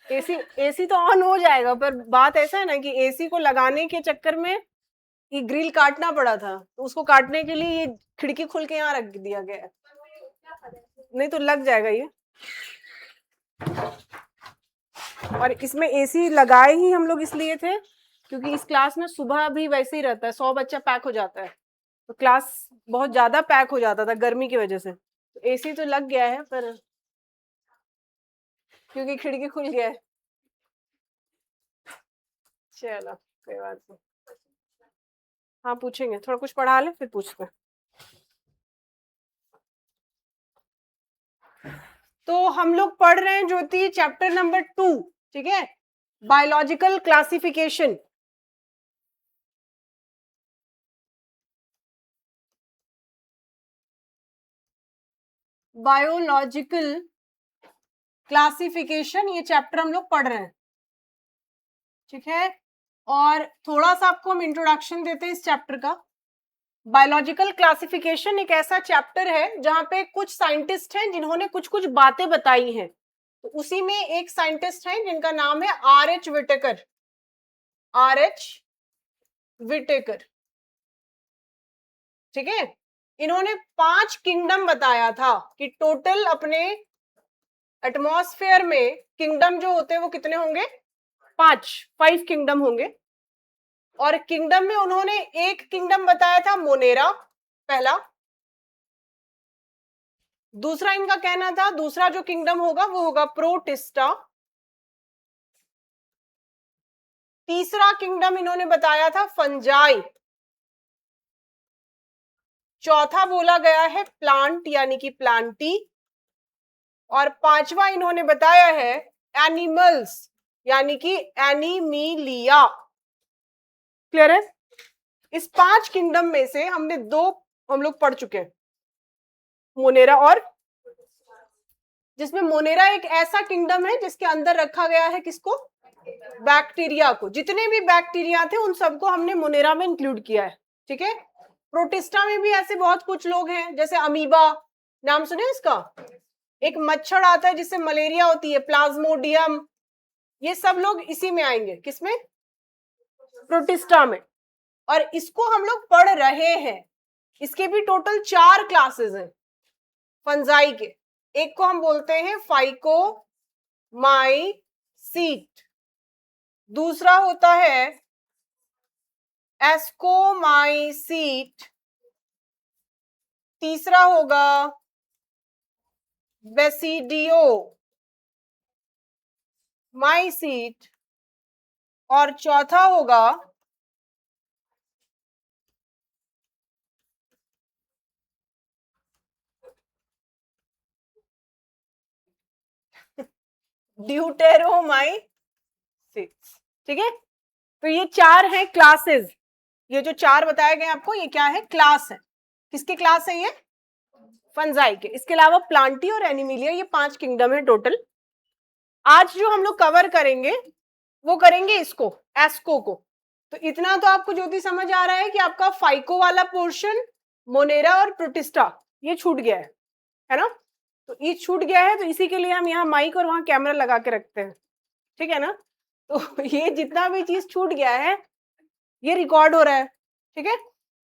AC AC तो on हो जाएगा, पर बात ऐसा है ना कि एसी को लगाने के चक्कर में ये ग्रिल काटना पड़ा था, तो उसको काटने के लिए ये खिड़की खुल के यहाँ रख दिया गया है, नहीं तो लग जाएगा ये। और इसमें एसी लगाए ही हम लोग इसलिए थे क्योंकि इस क्लास में सुबह भी वैसे ही रहता है, 100 बच्चा पैक हो जाता है, तो क्लास बहुत ज्यादा पैक हो जाता था गर्मी की वजह से, तो एसी तो लग गया है पर क्योंकि खिड़की खुल गया है। चलो कोई बात नहीं, हाँ पूछेंगे, थोड़ा कुछ पढ़ा ले फिर पूछते हैं। तो हम लोग पढ़ रहे हैं ज्योति चैप्टर नंबर 2, ठीक है, बायोलॉजिकल क्लासिफिकेशन। बायोलॉजिकल क्लासिफिकेशन ये चैप्टर हम लोग पढ़ रहे हैं, ठीक है। और थोड़ा सा आपको हम इंट्रोडक्शन देते हैं इस चैप्टर का। बायोलॉजिकल क्लासिफिकेशन एक ऐसा चैप्टर है जहां पे कुछ साइंटिस्ट हैं जिन्होंने कुछ कुछ बातें बताई हैं, तो उसी में एक साइंटिस्ट है जिनका नाम है R.H. विटेकर। R.H. विटेकर, ठीक है। इन्होंने 5 किंगडम बताया था कि टोटल अपने एटमॉस्फेयर में किंगडम जो होते हैं वो कितने होंगे, 5 किंगडम होंगे। और किंगडम में उन्होंने एक किंगडम बताया था मोनेरा, पहला। दूसरा इनका कहना था दूसरा जो किंगडम होगा वो होगा प्रोटिस्टा। तीसरा किंगडम इन्होंने बताया था फंजाई। चौथा बोला गया है प्लांट यानी कि प्लांटी। और पांचवा इन्होंने बताया है एनिमल्स यानी कि एनिमीलिया। क्लियर है? इस 5 किंगडम में से हमने 2 हम लोग पढ़ चुके हैं, मोनेरा और, जिसमें मोनेरा एक ऐसा किंगडम है जिसके अंदर रखा गया है किसको, बैक्टीरिया को। जितने भी बैक्टीरिया थे उन सबको हमने मोनेरा में इंक्लूड किया है, ठीक है। प्रोटिस्टा में भी ऐसे बहुत कुछ लोग हैं, जैसे अमीबा, नाम सुने इसका, एक मच्छर आता है जिससे मलेरिया होती है, प्लाज्मोडियम, ये सब लोग इसी में आएंगे, किसमें, प्रोटिस्टा में। और इसको हम लोग पढ़ रहे हैं। इसके भी टोटल 4 क्लासेस हैं फंजाई के। एक को हम बोलते हैं फाइकोमाइसीट, दूसरा होता है एस्कोमाइसीट, तीसरा होगा बेसिडियो माइसीट, और चौथा होगा ड्यूटेरोमाइसिट्स, ठीक है। तो ये 4 हैं क्लासेस, ये जो 4 बताए गए आपको ये क्या है, क्लास है। किसके क्लास है ये, फंजाई के। इसके अलावा प्लांटी और एनिमिलिया, ये 5 किंगडम है टोटल। आज जो हम लोग कवर करेंगे वो करेंगे इसको, एस्को को। तो इतना तो आपको ज्योति समझ आ रहा है कि आपका फाइको वाला पोर्शन, मोनेरा और प्रोटिस्टा, ये छूट गया है ना। तो ये छूट गया है, तो इसी के लिए हम यहाँ माइक और वहां कैमरा लगा के रखते हैं, ठीक है ना। तो ये जितना भी चीज छूट गया है ये रिकॉर्ड हो रहा है, ठीक है।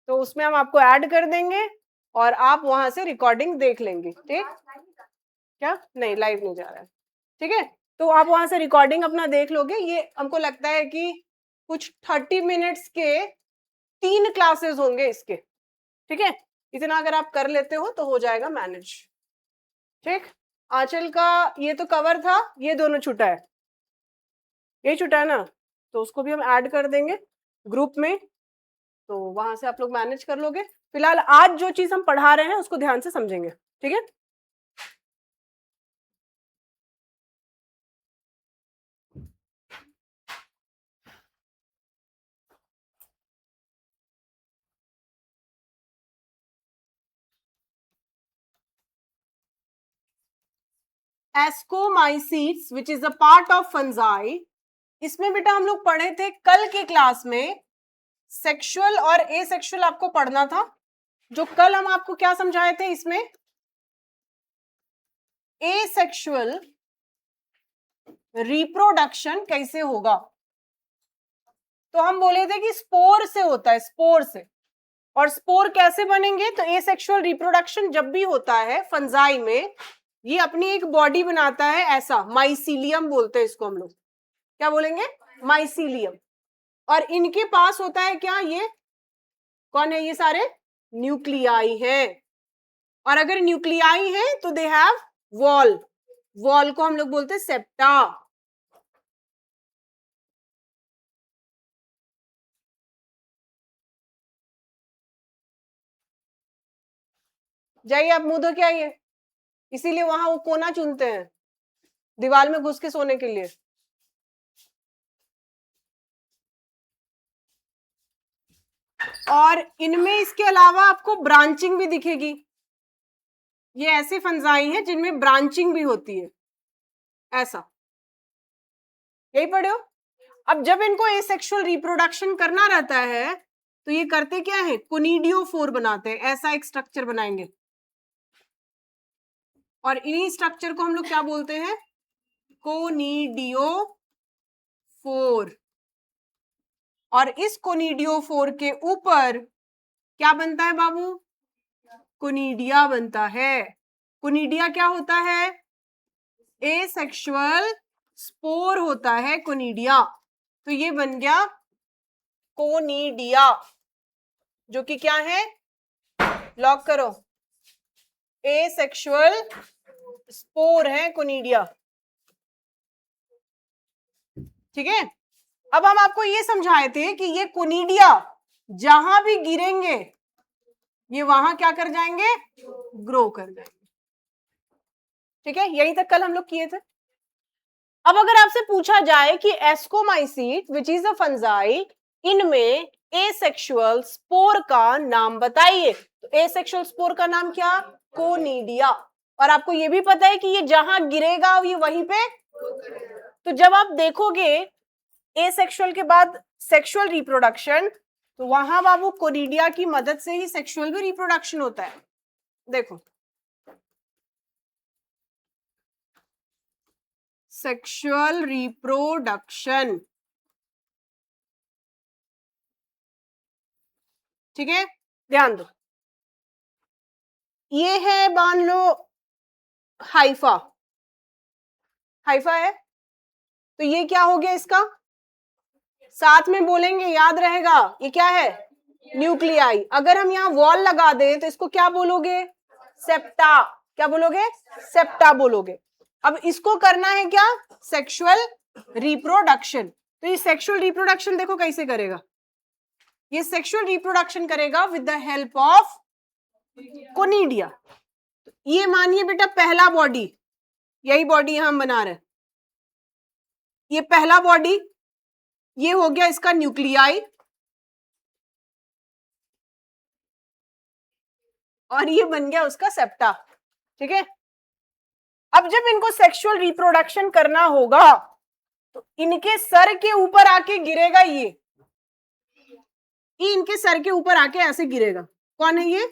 तो उसमें हम आपको ऐड कर देंगे और आप वहां से रिकॉर्डिंग देख लेंगे, ठीक। क्या नहीं, लाइव नहीं जा रहा है, ठीक है। तो आप वहां से रिकॉर्डिंग अपना देख लोगे। ये हमको लगता है कि कुछ 30 मिनट्स के 3 क्लासेस होंगे इसके, ठीक है। इतना अगर आप कर लेते हो तो हो जाएगा मैनेज, ठीक। आंचल का ये तो कवर था, ये दोनों छूटा है, ये छूटा है ना, तो उसको भी हम ऐड कर देंगे ग्रुप में, तो वहां से आप लोग मैनेज कर लोगे। फिलहाल आज जो चीज हम पढ़ा रहे हैं उसको ध्यान से समझेंगे, ठीक है। Ascomycetes which is a part of fungi. इसमें बेटा हम लोग पढ़े थे कल के क्लास में, सेक्सुअल और एसेक्सुअल आपको पढ़ना था। जो कल हम आपको क्या समझाए थे, इसमें एसेक्सुअल रिप्रोडक्शन कैसे होगा? तो हम बोले थे कि स्पोर से होता है, स्पोर से। और स्पोर कैसे बनेंगे? तो एसेक्सुअल रिप्रोडक्शन जब भी होता है फंजाई में, ये अपनी एक बॉडी बनाता है, ऐसा माइसीलियम बोलते हैं इसको हम लोग। क्या बोलेंगे? माइसीलियम। और इनके पास होता है क्या? ये कौन है? ये सारे न्यूक्लियाई हैं। और अगर न्यूक्लियाई हैं तो दे हैव वॉल। वॉल को हम लोग बोलते हैं सेप्टा। जाइए आप मुंह धो के आइए। इसीलिए वहां वो कोना चुनते हैं दीवार में घुस के सोने के लिए। और इनमें इसके अलावा आपको ब्रांचिंग भी दिखेगी। ये ऐसे फंजाई हैं जिनमें ब्रांचिंग भी होती है, ऐसा। यही पढ़े हो? अब जब इनको एसेक्सुअल रिप्रोडक्शन करना रहता है तो ये करते क्या है? कोनिडियोफोर बनाते हैं, ऐसा एक स्ट्रक्चर बनाएंगे। और इन्हीं स्ट्रक्चर को हम लोग क्या बोलते हैं? कोनिडियोफोर। और इस कोनिडियोफोर के ऊपर क्या बनता है बाबू? कोनिडिया बनता है। कोनिडिया क्या होता है? एसेक्सुअल स्पोर होता है कोनिडिया। तो ये बन गया कोनिडिया, जो कि क्या है? लॉक करो, एसेक्सुअल स्पोर है कोनिडिया। ठीक है। अब हम आपको ये समझाए थे कि ये कोनिडिया जहां भी गिरेंगे ये वहां क्या कर जाएंगे? ग्रो कर जाएंगे। ठीक है, यही तक कल हम लोग किए थे। अब अगर आपसे पूछा जाए कि एस्कोमाइसीट विच इज अ फंजाई, इनमें एसेक्सुअल स्पोर का नाम बताइए, तो एसेक्सुअल स्पोर का नाम क्या? कोनिडिया। और आपको ये भी पता है कि ये जहां गिरेगा ये वहीं पे, तो जब आप देखोगे एसेक्सुअल के बाद सेक्सुअल रिप्रोडक्शन, तो वहां बाबू कोनिडिया की मदद से ही सेक्सुअल भी रिप्रोडक्शन होता है। देखो, सेक्सुअल रिप्रोडक्शन, ठीक है, ध्यान दो। ये है मान लो हाइफा, हाइफा है, तो ये क्या हो गया इसका? साथ में बोलेंगे, याद रहेगा, ये क्या है? न्यूक्लियाई। अगर हम यहाँ वॉल लगा दें तो इसको क्या बोलोगे? सेप्टा। क्या बोलोगे? सेप्टा बोलोगे। अब इसको करना है क्या? Sexual reproduction. तो ये सेक्सुअल रिप्रोडक्शन देखो कैसे करेगा। ये सेक्सुअल रिप्रोडक्शन करेगा with the help of conidia. ये मानिए बेटा पहला बॉडी, यही बॉडी हम बना रहे हैं, ये पहला बॉडी, ये हो गया इसका न्यूक्लियाई, और ये बन गया उसका सेप्टा। ठीक है। अब जब इनको सेक्सुअल रिप्रोडक्शन करना होगा तो इनके सर के ऊपर आके गिरेगा ये इनके सर के ऊपर आके ऐसे गिरेगा। कौन है ये?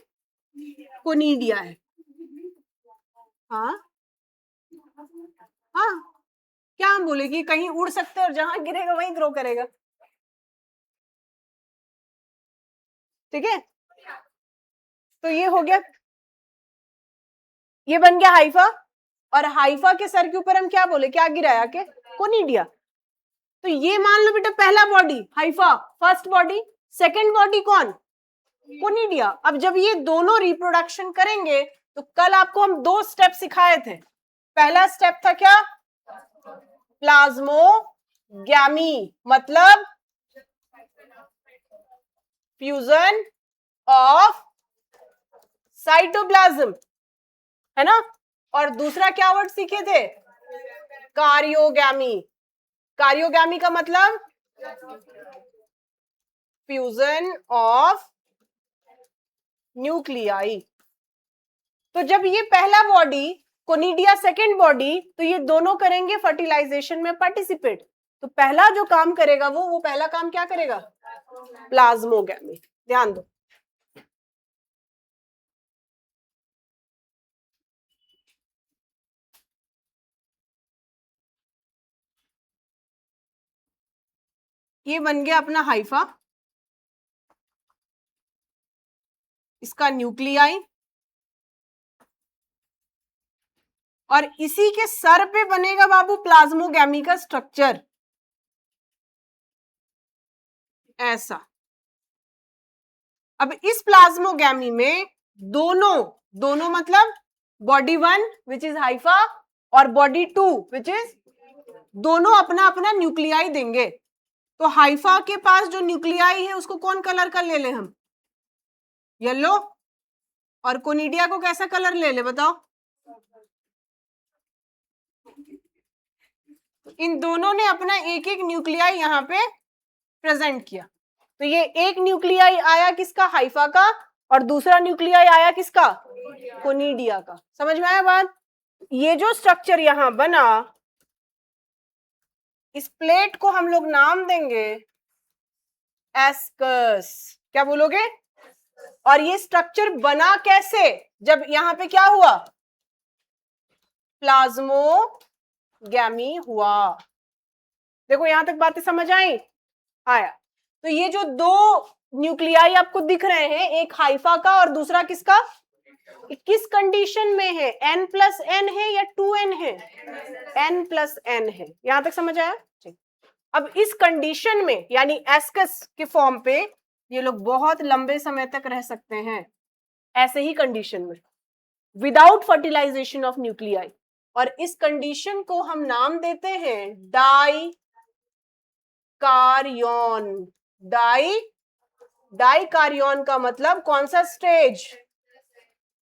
कोनिडिया है। हाँ हाँ, क्या हम बोले कि कहीं उड़ सकते हैं और जहां गिरेगा वहीं ग्रो करेगा। ठीक है, तो ये हो गया, ये बन गया हाइफा। और हाइफा के सर के ऊपर हम क्या बोले, क्या गिराया के? कोनिडिया। तो ये मान लो बेटा पहला body Haifa, first body, second body कौन? कोनिडिया। अब जब ये दोनों रिप्रोडक्शन करेंगे तो कल आपको हम दो स्टेप सिखाए थे। पहला स्टेप था क्या? प्लाज्मोगैमी, मतलब फ्यूजन ऑफ साइटोप्लाज्म, है ना। और दूसरा क्या वर्ड सीखे थे? कार्योगैमी। कार्योगैमी का मतलब फ्यूजन ऑफ न्यूक्लियाई। तो जब ये पहला बॉडी कोनिडिया, सेकेंड बॉडी, तो ये दोनों करेंगे फर्टिलाइजेशन में पार्टिसिपेट। तो पहला जो काम करेगा वो पहला काम क्या करेगा? प्लाज्मोगैमी। ध्यान दो। ये बन गया अपना हाइफा, इसका न्यूक्लियाई, और इसी के सर पे बनेगा बाबू प्लाज्मोगैमी का स्ट्रक्चर, ऐसा। अब इस प्लाज्मोगैमी में दोनों मतलब बॉडी 1 विच इज हाइफा और बॉडी 2 विच इज, दोनों अपना अपना न्यूक्लियाई देंगे। तो हाइफा के पास जो न्यूक्लियाई है उसको कौन कलर का ले ले हम? येलो। और कोनिडिया को कैसा कलर ले ले बताओ? इन दोनों ने अपना एक एक न्यूक्लियाई यहाँ पे प्रेजेंट किया। तो ये एक न्यूक्लियाई आया किसका? हाइफा का, और दूसरा न्यूक्लियाई आया किसका? कोनिडिया का। समझ में आया बात? ये जो स्ट्रक्चर यहां बना, इस प्लेट को हम लोग नाम देंगे एस्कस। क्या बोलोगे? और ये स्ट्रक्चर बना कैसे? जब यहां पे क्या हुआ? प्लाज्मोगैमी हुआ। देखो यहां तक बातें समझ आई? आया। तो ये जो दो न्यूक्लियाई आपको दिख रहे हैं, एक हाइफा का और दूसरा किसका, किस कंडीशन में है? n+n है या 2n है? n+n है। यहां तक समझ आया? अब इस कंडीशन में, यानी एस्कस के फॉर्म पे, ये लोग बहुत लंबे समय तक रह सकते हैं ऐसे ही कंडीशन में, विदाउट फर्टिलाइजेशन ऑफ न्यूक्लियाई। और इस कंडीशन को हम नाम देते हैं डाई कार्योन। डाई कार्योन का मतलब कौन सा स्टेज?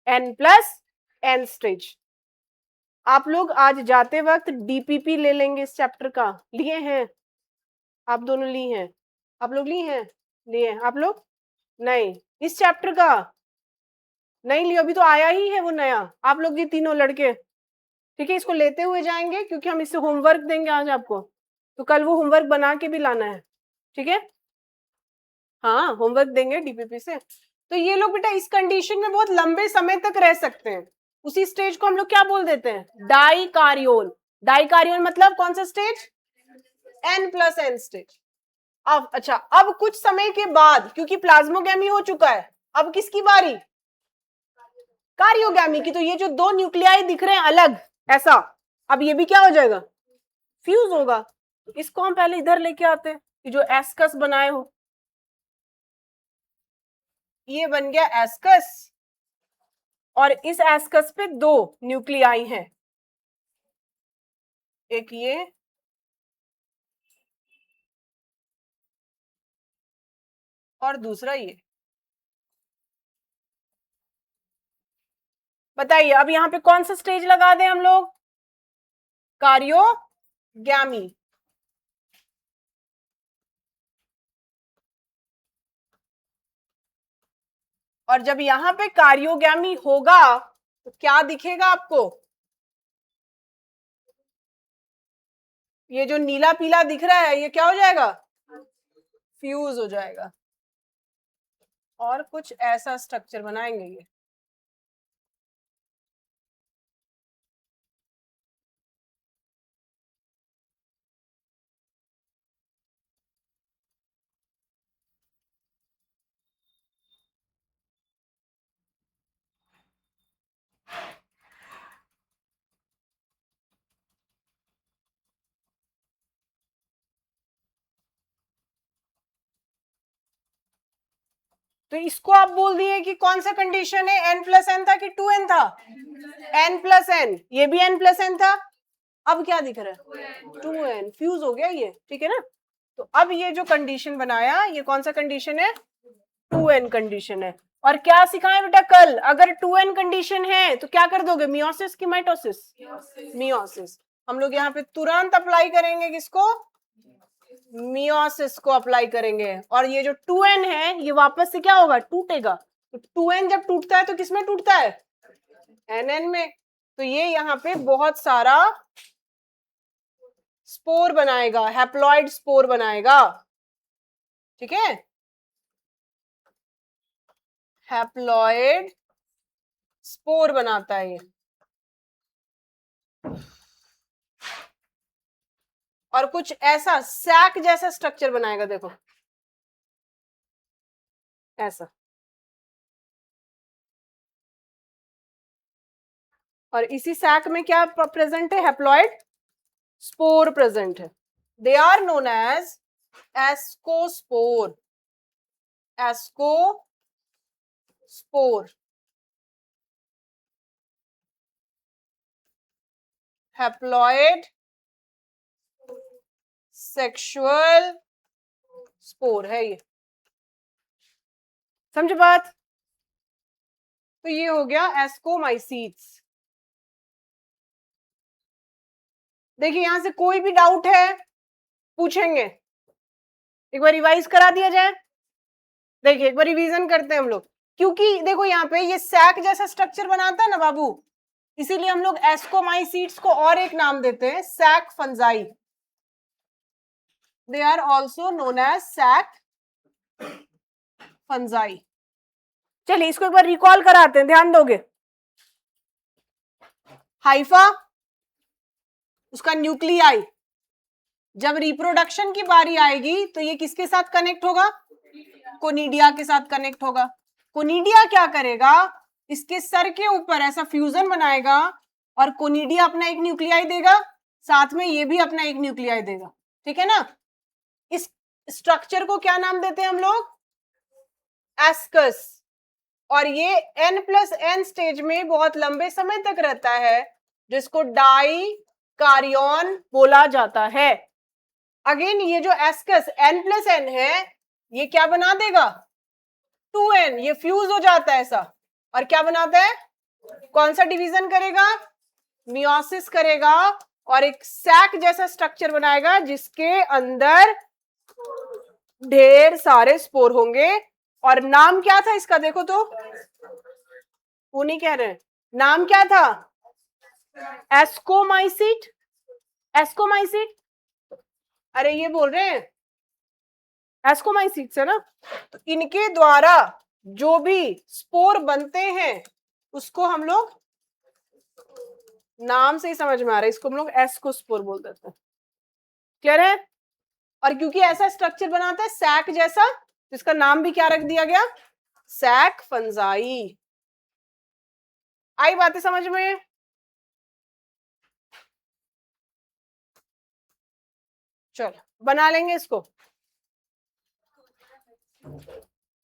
n+n stage. आप लोग आज जाते वक्त डीपीपी ले लेंगे इस चैप्टर का, लिए हैं? आप दोनों ली हैं? आप लोग ली हैं? लिए? आप लोग नहीं? इस चैप्टर का नहीं लियो, अभी तो आया ही है वो नया। आप लोग ये तीनों लड़के, ठीक है, इसको लेते हुए जाएंगे क्योंकि हम इससे होमवर्क देंगे आज आपको, तो कल वो होमवर्क बना के भी लाना है, ठीक है? हाँ, होमवर्क देंगे डीपीपी से। तो ये लोग बेटा इस कंडीशन में बहुत लंबे समय तक रह सकते हैं। उसी स्टेज को हम लोग क्या बोल देते हैं? डाइकार्योन। डाइकार्योन मतलब कौन सा स्टेज? n+n stage. अब अच्छा, अब कुछ समय के बाद, क्योंकि प्लाज्मोगैमी हो चुका है, अब किसकी बारी? कार्योगैमी की। तो ये जो दो न्यूक्लियाई दिख रहे हैं अलग ऐसा, अब ये भी क्या हो जाएगा? फ्यूज होगा। इसको हम पहले इधर लेके आते हैं कि जो एस्कस बनाए हो, ये बन गया एस्कस, और इस एस्कस पे दो न्यूक्लियाई हैं, एक ये और दूसरा ये। बताइए अब यहां पे कौन सा स्टेज लगा दें हम लोग? कार्योगैमी। और जब यहां पे कार्योगैमी होगा तो क्या दिखेगा आपको? ये जो नीला पीला दिख रहा है ये क्या हो जाएगा? फ्यूज हो जाएगा, और कुछ ऐसा स्ट्रक्चर बनाएंगे ये। तो इसको आप बोल दिए कि कौन सा कंडीशन है? n+n था कि 2n था? n+n। ये भी n+n था। अब क्या दिख रहा है? 2n। फ्यूज हो गया ये, ठीक है ना? तो अब ये जो कंडीशन बनाया, ये कौन सा कंडीशन है? 2n कंडीशन है। और क्या सिखाएं बेटा कल? अगर 2n कंडीशन है तो क्या कर दोगे? मियोसिस की माइटोसिस? मियोसिस। हम लोग यहाँ पे तुरंत अप्लाई करेंगे किसको? मियोसिस को अप्लाई करेंगे। और ये जो 2n है ये वापस से क्या होगा? टूटेगा। तो 2n जब टूटता है तो किसमें टूटता है? nn में। तो ये यहाँ पे बहुत सारा स्पोर बनाएगा, हैप्लॉइड स्पोर बनाएगा, ठीक है? हैप्लॉइड स्पोर बनाता है ये। और कुछ ऐसा सैक जैसा स्ट्रक्चर बनाएगा, देखो ऐसा, और इसी सैक में क्या प्रेजेंट है, हैप्लॉइड स्पोर प्रेजेंट है। They are known as ascospore, ascospore, haploid sexual spore है ये, समझ बात। तो ये हो गया एस्कोमाइसीट्स। देखिए यहां से कोई भी डाउट है पूछेंगे, एक बार रिवाइज करा दिया जाए। देखिए एक बार रिवीजन करते हैं हम लोग, क्योंकि देखो यहाँ पे ये सैक जैसा स्ट्रक्चर बनाता है ना बाबू, इसीलिए हम लोग एस्कोमाइसीट्स को और एक नाम देते हैं, sac fungi. They are also known as sac fungi. चलिए इसको एक बार रिकॉल कराते हैं, ध्यान दोगे। हाइफा, उसका न्यूक्लियाई, जब रिप्रोडक्शन की बारी आएगी तो ये किसके साथ कनेक्ट होगा, कोनिडिया के साथ कनेक्ट होगा। कोनिडिया क्या करेगा, इसके सर के ऊपर ऐसा फ्यूजन बनाएगा और कोनिडिया अपना एक न्यूक्लियाई देगा, साथ में ये भी अपना एक न्यूक्लियाई देगा, ठीक है ना। इस स्ट्रक्चर को क्या नाम देते हैं हम लोग, एस्कस। और ये n+n स्टेज में बहुत लंबे समय तक रहता है, जिसको डाई कारियन बोला जाता है। अगेन ये जो एस्कस n+n है, ये क्या बना देगा, 2n, ये फ्यूज हो जाता है ऐसा, और क्या बनाता है, कौन सा डिवीजन करेगा, मियोसिस करेगा, और एक सैक जैसा स्ट्रक्चर बनाएगा जिसके अंदर ढेर सारे स्पोर होंगे। और नाम क्या था इसका, देखो तो, वो नहीं कह रहे, नाम क्या था, एस्कोमाइसिट, एस्कोमाइसिट, अरे ये बोल रहे हैं एस्कोमाइसिट्स है ना। तो इनके द्वारा जो भी स्पोर बनते हैं उसको हम लोग, नाम से ही समझ में आ रहा है, इसको हम लोग एस्कोस्पोर बोल देते हैं, क्लियर है। और क्योंकि ऐसा स्ट्रक्चर बनाता है सैक जैसा, तो इसका नाम भी क्या रख दिया गया, सैक फंजाई। आई बातें समझ में। चलो बना लेंगे इसको,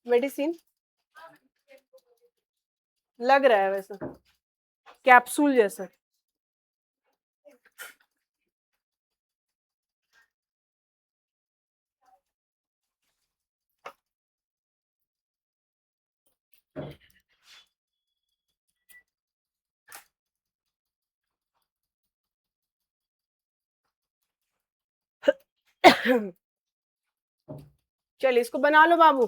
मेडिसिन लग रहा है वैसे, कैप्सूल जैसा। चलिए इसको बना लो बाबू।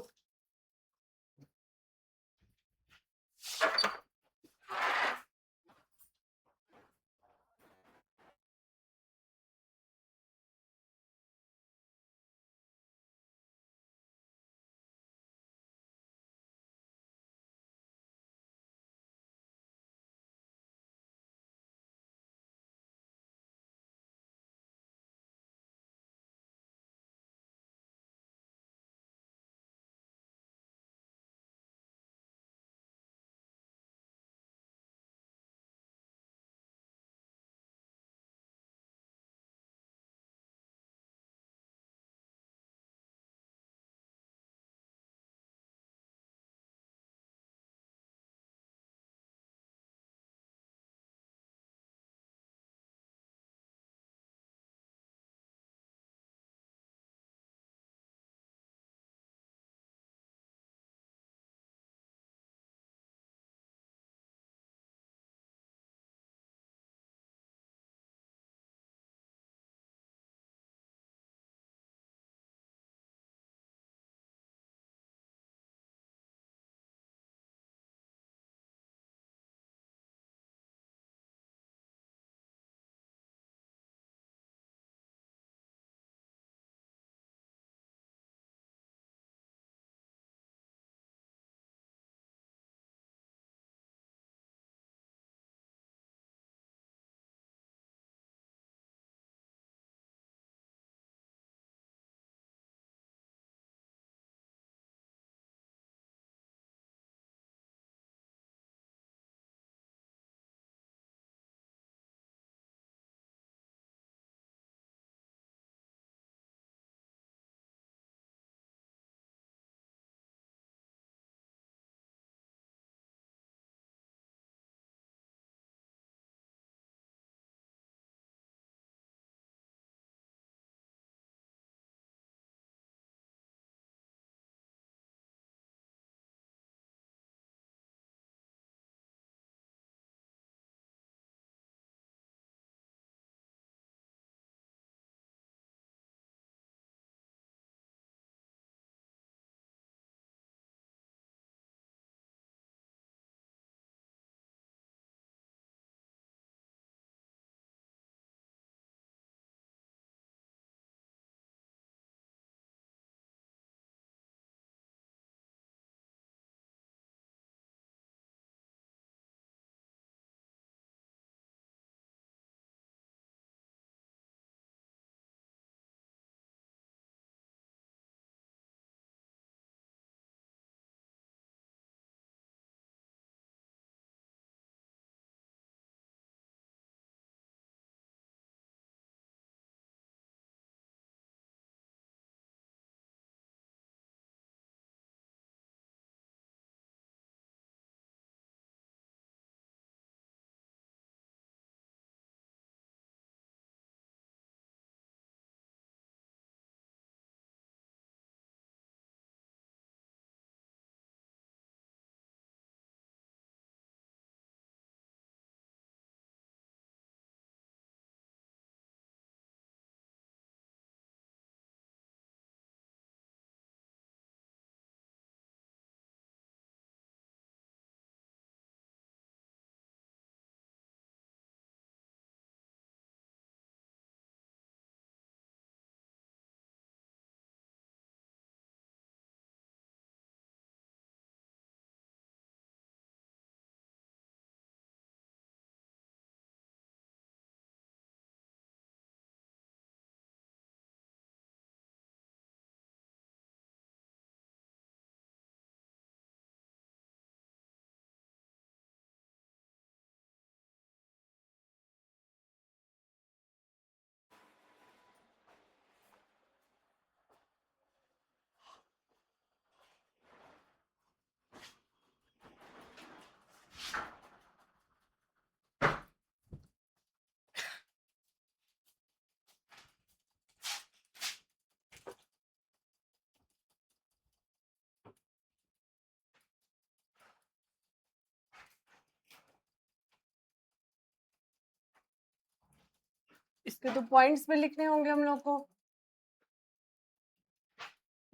इसके तो पॉइंट्स भी लिखने होंगे हम लोग को।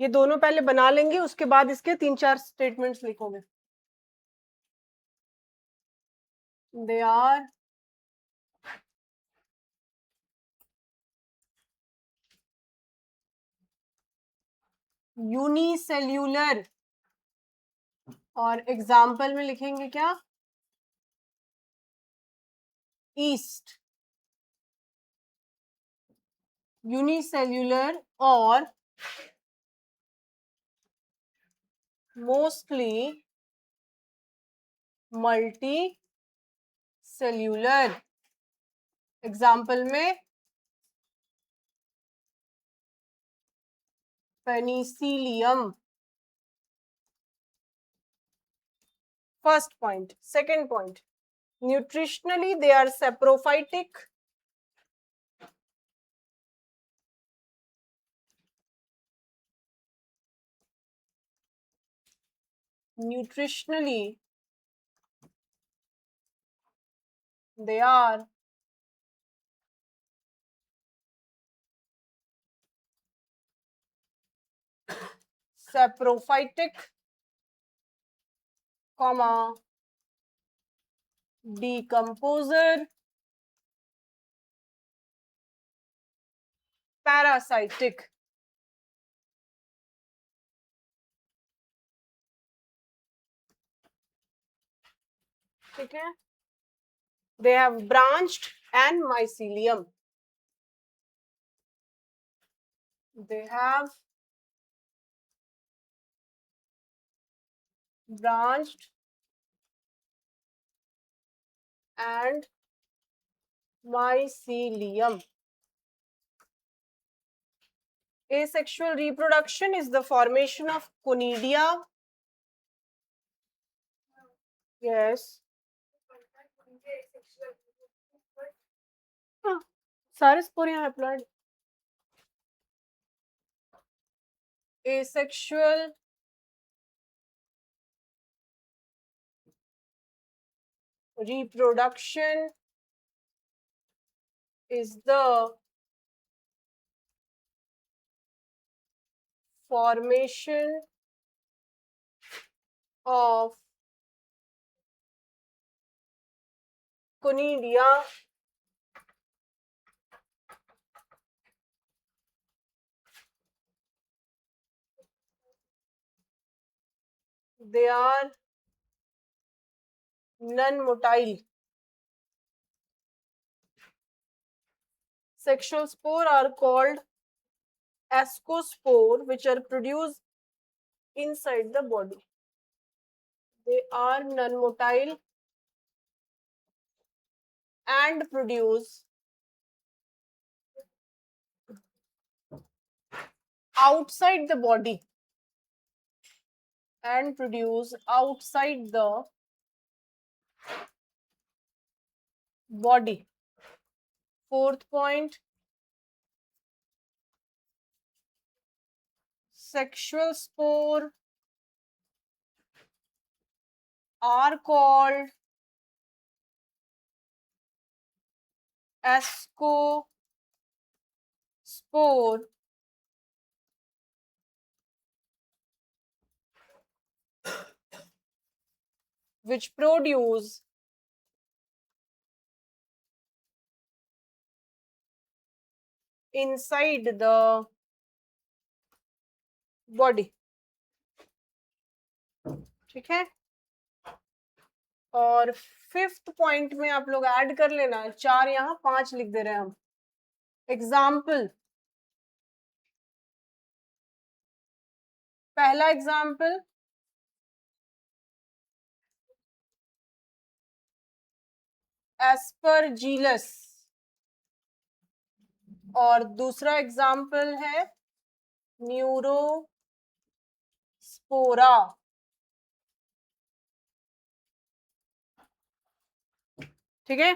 ये दोनों पहले बना लेंगे, उसके बाद इसके 3-4 स्टेटमेंट्स लिखोगे। दे आर यूनिसेल्यूलर, और एग्जाम्पल में लिखेंगे क्या? ईस्ट। यूनिसेल्यूलर और मोस्टली मल्टी सेल्यूलर। एग्जाम्पल में penicillium. First point. Second point, nutritionally they are saprophytic. Nutritionally they are saprophytic, comma decomposer, parasitic। ठीक है, they have branched and mycelium, they have branched and mycelium। Asexual reproduction is the formation of conidia, yes, सारे स्पोरिया haploid. Asexual reproduction is the formation of conidia they are non-motile। Sexual spore are called ascospore, which are produced inside the body, they are non-motile and produce outside the body, and produce outside the body। Fourth point, sexual spore are called ascospore, which produce inside the body। ठीक है, और fifth point में आप लोग add कर लेना, 4 यहाँ 5 लिख दे रहे हैं हम। एग्जाम्पल, पहला एग्जाम्पल एस्परजिलस, और दूसरा एग्जाम्पल है न्यूरोस्पोरा। ठीक है,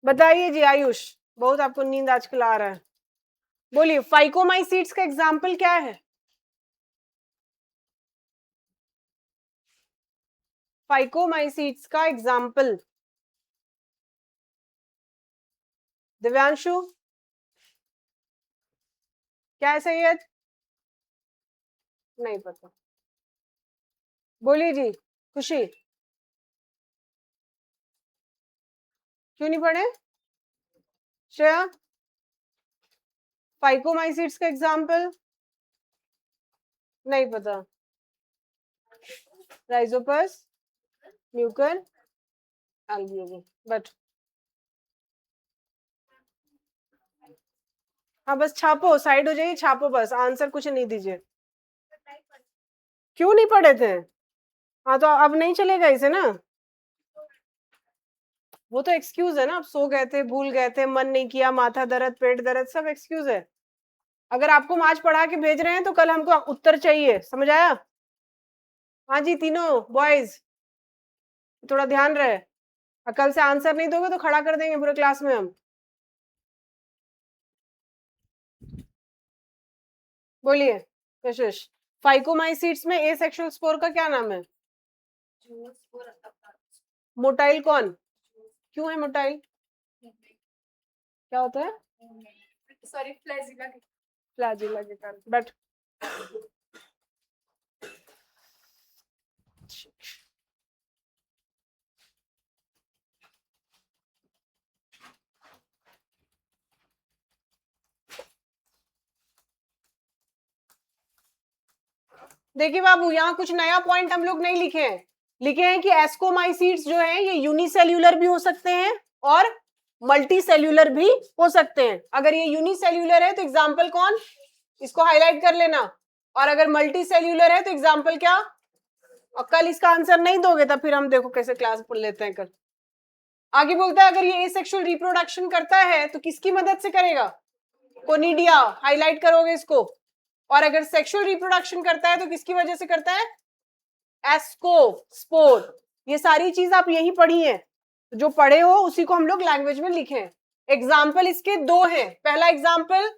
बताइए जी आयुष, बहुत आपको नींद आजकल आ रहा है, बोलिए फाइकोमाइसीट्स का एग्जाम्पल क्या है? फाइकोमाइसीट्स का एग्जाम्पल दिव्यांशु क्या है सैयद? नहीं पता, बोलिए जी। खुशी क्यों नहीं पढ़े? श्रेया फाइकोमाइसिट्स का एग्जाम्पल नहीं पता। राइजोपस, म्यूकर, एल्ब्यूमिन, बट हाँ बस छापो, साइड हो जाइए, छापो बस, आंसर कुछ नहीं दीजिए। क्यों नहीं पढ़े थे? हाँ तो अब नहीं चलेगा इसे ना, वो तो एक्सक्यूज है ना, आप सो गए थे, भूल गए थे, मन नहीं किया, माथा दर्द, पेट दर्द, सब एक्सक्यूज है। अगर आपको हम आज पढ़ा के भेज रहे हैं तो कल हमको उत्तर चाहिए, समझ आया? हाँ जी तीनों बॉयज थोड़ा ध्यान रहे, कल से आंसर नहीं दोगे तो खड़ा कर देंगे पूरे क्लास में हम। बोलिए कशिश, फाइकोमाइसिट्स में ए सेक्शुअल स्पोर का क्या नाम है? मोटाइल कौन? क्यों है मोटाइल? क्या होता है? सॉरी फ्लैजिला के कारण, बट देखिए बाबू यहाँ कुछ नया पॉइंट हम लोग नहीं लिखे हैं, लिखे हैं कि एस्कोमाइसिट्स जो है ये यूनिसेल्यूलर भी हो सकते हैं और मल्टी सेल्यूलर भी हो सकते हैं। अगर ये यूनिसेल्यूलर है तो एग्जाम्पल कौन, इसको हाईलाइट कर लेना, और अगर मल्टी सेल्यूलर है तो एग्जाम्पल क्या? और कल इसका आंसर नहीं दोगे तब फिर हम देखो कैसे क्लास पढ़ लेते हैं कल। आगे बोलता है अगर ये एसेक्सुअल रिप्रोडक्शन करता है तो किसकी मदद से करेगा? कोनिडिया, हाईलाइट करोगे इसको। और अगर सेक्सुअल रिप्रोडक्शन करता है तो किसकी वजह से करता है? एस्कोस्पोर। ये सारी चीज आप यही पढ़ी है, जो पढ़े हो उसी को हम लोग लैंग्वेज में लिखे हैं। एग्जाम्पल इसके दो हैं, पहला एग्जाम्पल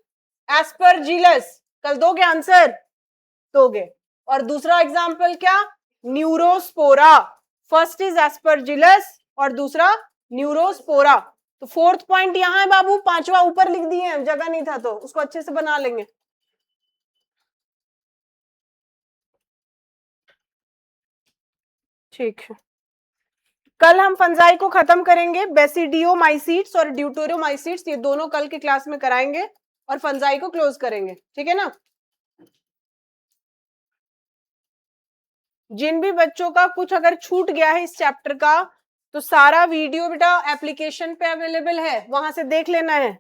एस्परजिलस, कल दोगे आंसर? दोगे। और दूसरा एग्जाम्पल क्या? न्यूरोस्पोरा। फर्स्ट इज एस्परजिलस और दूसरा न्यूरोस्पोरा। तो फोर्थ पॉइंट यहाँ है बाबू, पांचवा ऊपर लिख दिए हैं, जगह नहीं था तो उसको अच्छे से बना लेंगे। ठीक है, कल हम फंजाई को खत्म करेंगे, बेसिडियोमाइसिट्स और ड्यूटेरोमाइसिट्स ये दोनों कल की क्लास में कराएंगे और फंजाई को क्लोज करेंगे, ठीक है ना? जिन भी बच्चों का कुछ अगर छूट गया है इस चैप्टर का तो सारा वीडियो बेटा एप्लीकेशन पे अवेलेबल है, वहां से देख लेना है।